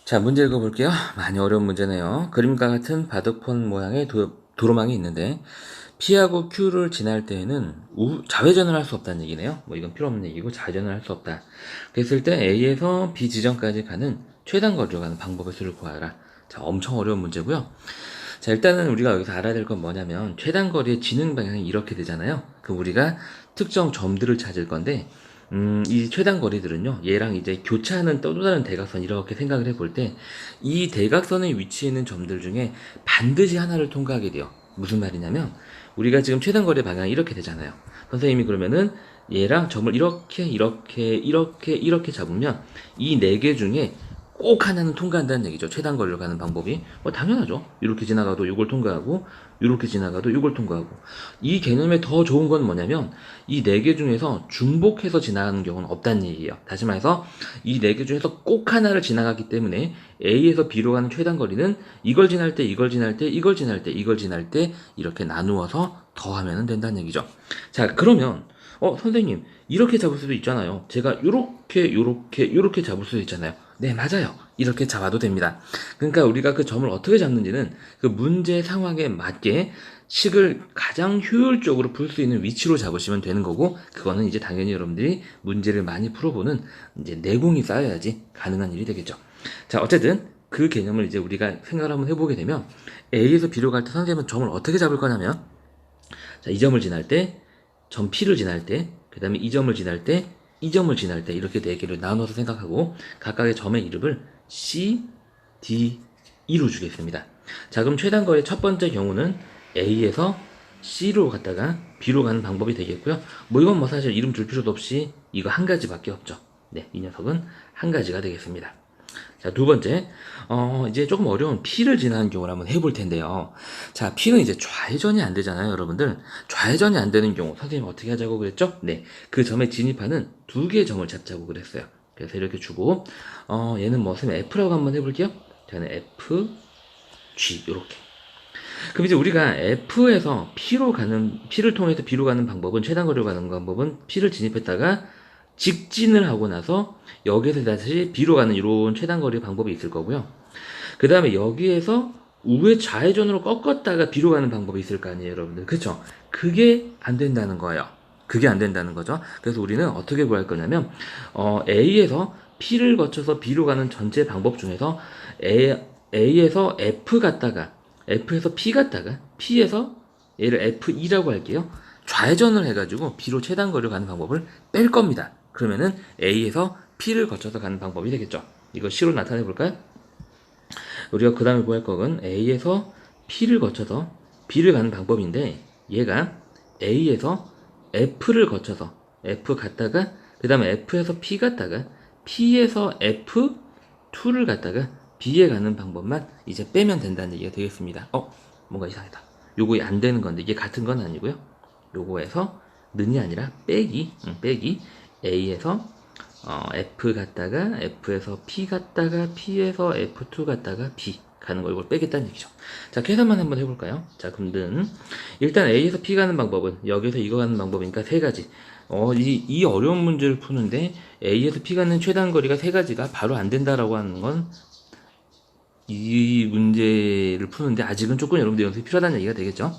자, 문제 읽어볼게요. 많이 어려운 문제네요. 그림과 같은 바둑폰 모양의 도로망이 있는데 P하고 Q를 지날 때에는 좌회전을 할 수 없다는 얘기네요. 뭐 이건 필요 없는 얘기고 좌회전을 할 수 없다. 그랬을 때 A에서 B 지점까지 가는 최단 거리로 가는 방법의 수를 구하라. 자, 엄청 어려운 문제고요. 자, 일단은 우리가 여기서 알아야 될 건 뭐냐면 최단 거리의 진행 방향이 이렇게 되잖아요. 그럼 우리가 특정 점들을 찾을 건데 이 최단 거리들은요, 얘랑 이제 교차하는 또 다른 대각선 이렇게 생각을 해볼 때, 이 대각선의 위치에 있는 점들 중에 반드시 하나를 통과하게 돼요. 무슨 말이냐면, 우리가 지금 최단 거리 방향이 이렇게 되잖아요. 선생님이 그러면은 얘랑 점을 이렇게 잡으면 이 네 개 중에 꼭 하나는 통과한다는 얘기죠. 최단 거리로 가는 방법이. 뭐 당연하죠. 이렇게 지나가도 이걸 통과하고, 이렇게 지나가도 이걸 통과하고. 이 개념에 더 좋은 건 뭐냐면 이 네 개 중에서 중복해서 지나가는 경우는 없다는 얘기예요. 다시 말해서 이 네 개 중에서 꼭 하나를 지나가기 때문에 A에서 B로 가는 최단 거리는 이걸 지날 때, 이걸 지날 때, 이걸 지날 때, 이걸 지날 때 이렇게 나누어서 더하면 된다는 얘기죠. 자, 그러면 선생님 이렇게 잡을 수도 있잖아요. 제가 요렇게 잡을 수도 있잖아요. 네, 맞아요. 이렇게 잡아도 됩니다. 그러니까 우리가 그 점을 어떻게 잡는지는 그 문제 상황에 맞게 식을 가장 효율적으로 풀 수 있는 위치로 잡으시면 되는 거고, 그거는 이제 당연히 여러분들이 문제를 많이 풀어보는 이제 내공이 쌓여야지 가능한 일이 되겠죠. 자, 어쨌든 그 개념을 이제 우리가 생각을 한번 해보게 되면 A에서 B로 갈 때 선생님은 점을 어떻게 잡을 거냐면, 자, 이 점을 지날 때, 점 P를 지날 때, 그 다음에 이 점을 지날 때, 이 점을 지날 때 이렇게 네 개를 나눠서 생각하고 각각의 점의 이름을 C, D, E로 주겠습니다. 자, 그럼 최단 거리의 첫 번째 경우는 A에서 C로 갔다가 B로 가는 방법이 되겠고요. 뭐 이건 뭐 사실 이름 줄 필요도 없이 이거 한 가지밖에 없죠. 네, 이 녀석은 한 가지가 되겠습니다. 자, 두 번째, 이제 조금 어려운 P를 지나는 경우를 한번 해볼 텐데요. 자, P는 이제 좌회전이 안 되잖아요, 여러분들. 좌회전이 안 되는 경우, 선생님 어떻게 하자고 그랬죠? 네, 그 점에 진입하는 두 개의 점을 잡자고 그랬어요. 그래서 이렇게 주고, 얘는 뭐, 선생님 F라고 한번 해볼게요. 저는 F, G, 요렇게. 그럼 이제 우리가 P를 통해서 B로 가는 방법은, 최단 거리로 가는 방법은 P를 진입했다가 직진을 하고 나서 여기에서 다시 B로 가는 이런 최단 거리 방법이 있을 거고요. 그 다음에 여기에서 우회 좌회전으로 꺾었다가 B로 가는 방법이 있을 거 아니에요, 여러분들. 그쵸? 그게 안 된다는 거예요. 그게 안 된다는 거죠. 그래서 우리는 어떻게 구할 거냐면, A에서 P를 거쳐서 B로 가는 전체 방법 중에서 A에서 F 갔다가 F에서 P 갔다가 P에서 얘를 F2라고 할게요. 좌회전을 해가지고 B로 최단 거리로 가는 방법을 뺄 겁니다. 그러면은 A에서 P를 거쳐서 가는 방법이 되겠죠. 이거 C로 나타내 볼까요? 우리가 그 다음에 구할 거는 A에서 P를 거쳐서 B를 가는 방법인데, 얘가 A에서 F를 거쳐서 F 갔다가 그 다음에 F에서 P 갔다가 P에서 F2를 갔다가 B에 가는 방법만 이제 빼면 된다는 얘기가 되겠습니다. 뭔가 이상하다. 요거 안 되는 건데 이게 같은 건 아니고요. 요거에서 는이 아니라 빼기 A에서 F 갔다가 F에서 P 갔다가 P에서 F2 갔다가 B 가는 거 이걸 빼겠다는 얘기죠. 자, 계산만 한번 해볼까요? 자, 그럼 는 일단 A에서 P 가는 방법은 여기서 이거 가는 방법이니까 세 가지. 이 어려운 문제를 푸는데 A에서 P 가는 최단 거리가 세 가지가 바로 안 된다라고 하는 건 이 문제를 푸는데 아직은 조금 여러분들 연습이 필요하다는 얘기가 되겠죠.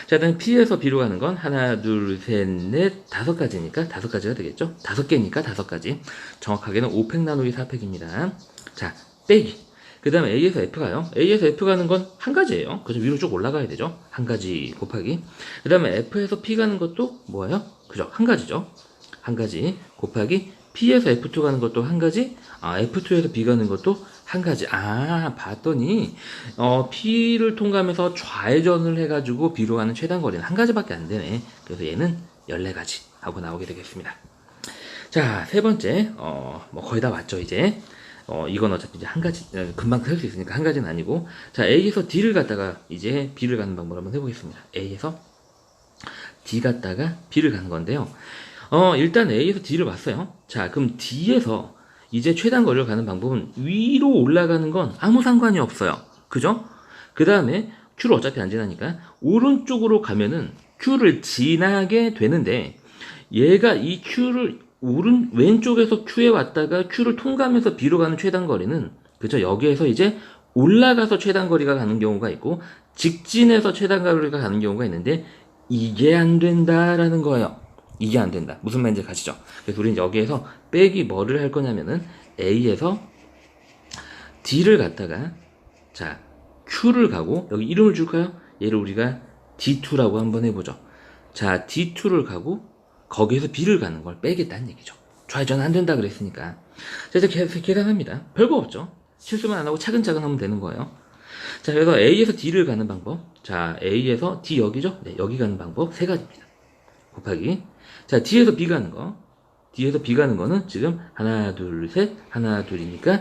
자, 일단 P에서 B로 가는 건 하나, 둘, 셋, 넷, 다섯 가지니까 다섯 가지가 되겠죠. 다섯 개니까 다섯 가지. 정확하게는 5팩 나누기 4팩입니다. 자, 빼기. 그 다음에 A에서 F 가요. A에서 F 가는 건 한 가지예요. 그래서 위로 쭉 올라가야 되죠. 한 가지 곱하기. 그 다음에 F에서 P 가는 것도 뭐예요? 그죠? 한 가지죠. 한 가지 곱하기 P에서 F2 가는 것도 한 가지, F2에서 B 가는 것도 한 가지. 봤더니 P를 통과하면서 좌회전을 해가지고 B로 가는 최단 거리는 한 가지밖에 안 되네. 그래서 얘는 14가지 하고 나오게 되겠습니다. 자, 세 번째, 뭐 거의 다 왔죠, 이제. 이건 어차피 이제 한 가지, 금방 할 수 있으니까 한 가지는 아니고. 자, A에서 D를 갔다가 이제 B를 가는 방법을 한번 해보겠습니다. A에서 D 갔다가 B를 가는 건데요. 일단 A에서 D를 봤어요. 자, 그럼 D에서 이제 최단 거리를 가는 방법은 위로 올라가는 건 아무 상관이 없어요. 그죠? 그 다음에 Q를 어차피 안 지나니까 오른쪽으로 가면은 Q를 지나게 되는데, 얘가 이 Q를 왼쪽에서 Q에 왔다가 Q를 통과하면서 B로 가는 최단 거리는 그죠? 여기에서 이제 올라가서 최단거리가 가는 경우가 있고 직진해서 최단거리가 가는 경우가 있는데 이게 안 된다라는 거예요. 이게 안 된다. 무슨 말인지 가시죠? 그래서 우리는 여기에서 빼기 뭐를 할 거냐면은 A에서 D를 갖다가 자 Q를 가고 여기 이름을 줄까요? 얘를 우리가 D2라고 한번 해보죠. 자 D2를 가고 거기에서 B를 가는 걸 빼겠다는 얘기죠. 좌회전 안 된다 그랬으니까. 자 이제 계산합니다. 별거 없죠. 실수만 안 하고 차근차근 하면 되는 거예요. 자 그래서 A에서 D를 가는 방법. 자 A에서 D 여기죠? 네 여기 가는 방법 세 가지입니다. 곱하기 자 D에서 B 가는 거 D에서 B 가는 거는 지금 하나 둘 셋 하나 둘이니까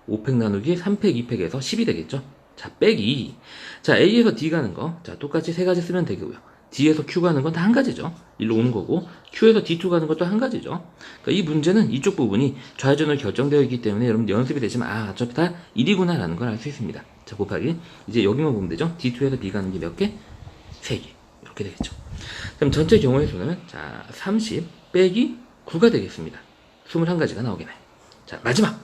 5팩 나누기 3팩 2팩에서 10이 되겠죠. 자 빼기 자 A에서 D 가는 거 자 똑같이 세 가지 쓰면 되고요. D에서 Q 가는 건 다 한 가지죠. 일로 오는 거고 Q에서 D2 가는 것도 한 가지죠. 그러니까 이 문제는 이쪽 부분이 좌회전으로 결정되어 있기 때문에 여러분 연습이 되지만 아 어차피 다 1이구나 라는 걸 알 수 있습니다. 자 곱하기 이제 여기만 보면 되죠. D2에서 B 가는 게 몇 개? 3개 이렇게 되겠죠. 그럼 전체 경우의 수는 자 30 빼기 9가 되겠습니다. 21가지가 나오겠네. 자 마지막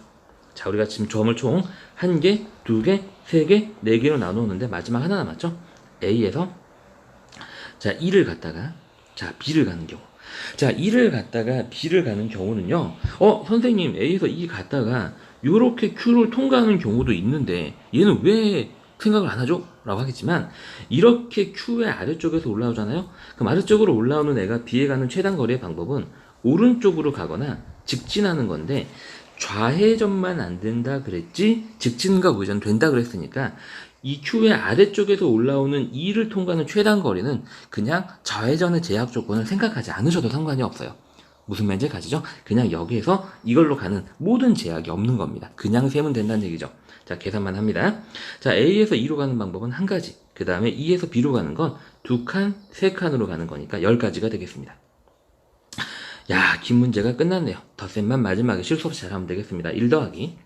자 우리가 지금 점을 총 1개, 2개, 3개, 4개로 나누었는데 마지막 하나 남았죠. A에서 자 2를 갖다가 자 B를 가는 경우 자 2를 갖다가 B를 가는 경우는요 선생님 A에서 2 갔다가 요렇게 Q를 통과하는 경우도 있는데 얘는 왜 생각을 안 하죠? 라고 하겠지만 이렇게 Q의 아래쪽에서 올라오잖아요. 그럼 아래쪽으로 올라오는 애가 B에 가는 최단 거리의 방법은 오른쪽으로 가거나 직진하는 건데 좌회전만 안 된다 그랬지 직진과 우회전 된다 그랬으니까 이 Q의 아래쪽에서 올라오는 2를 통과하는 최단 거리는 그냥 좌회전의 제약 조건을 생각하지 않으셔도 상관이 없어요. 무슨 말인지 가시죠? 그냥 여기에서 이걸로 가는 모든 제약이 없는 겁니다. 그냥 세면 된다는 얘기죠. 자, 계산만 합니다. 자, A에서 2로 가는 방법은 한 가지. 그 다음에 E에서 B로 가는 건 2칸, 3칸으로 가는 거니까 10가지가 되겠습니다. 야, 긴 문제가 끝났네요. 덧셈만 마지막에 실수 없이 잘하면 되겠습니다. 1 더하기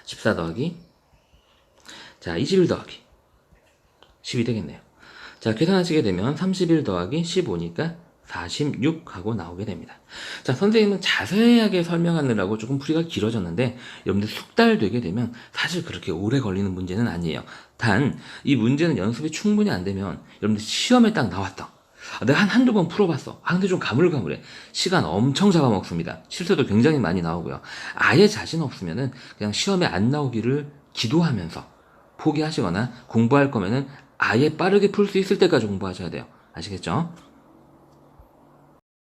14 더하기 자 21 더하기 10이 되겠네요. 자 계산하시게 되면 31 더하기 15니까 46하고 나오게 됩니다. 자 선생님은 자세하게 설명하느라고 조금 풀이가 길어졌는데 여러분들 숙달 되게 되면 사실 그렇게 오래 걸리는 문제는 아니에요. 단 이 문제는 연습이 충분히 안 되면 여러분들 시험에 딱 나왔다. 내가 한두 번 풀어봤어. 근데 좀 가물가물해. 시간 엄청 잡아먹습니다. 실수도 굉장히 많이 나오고요. 아예 자신 없으면은 그냥 시험에 안 나오기를 기도하면서 포기하시거나 공부할 거면은 아예 빠르게 풀 수 있을 때까지 공부하셔야 돼요. 아시겠죠?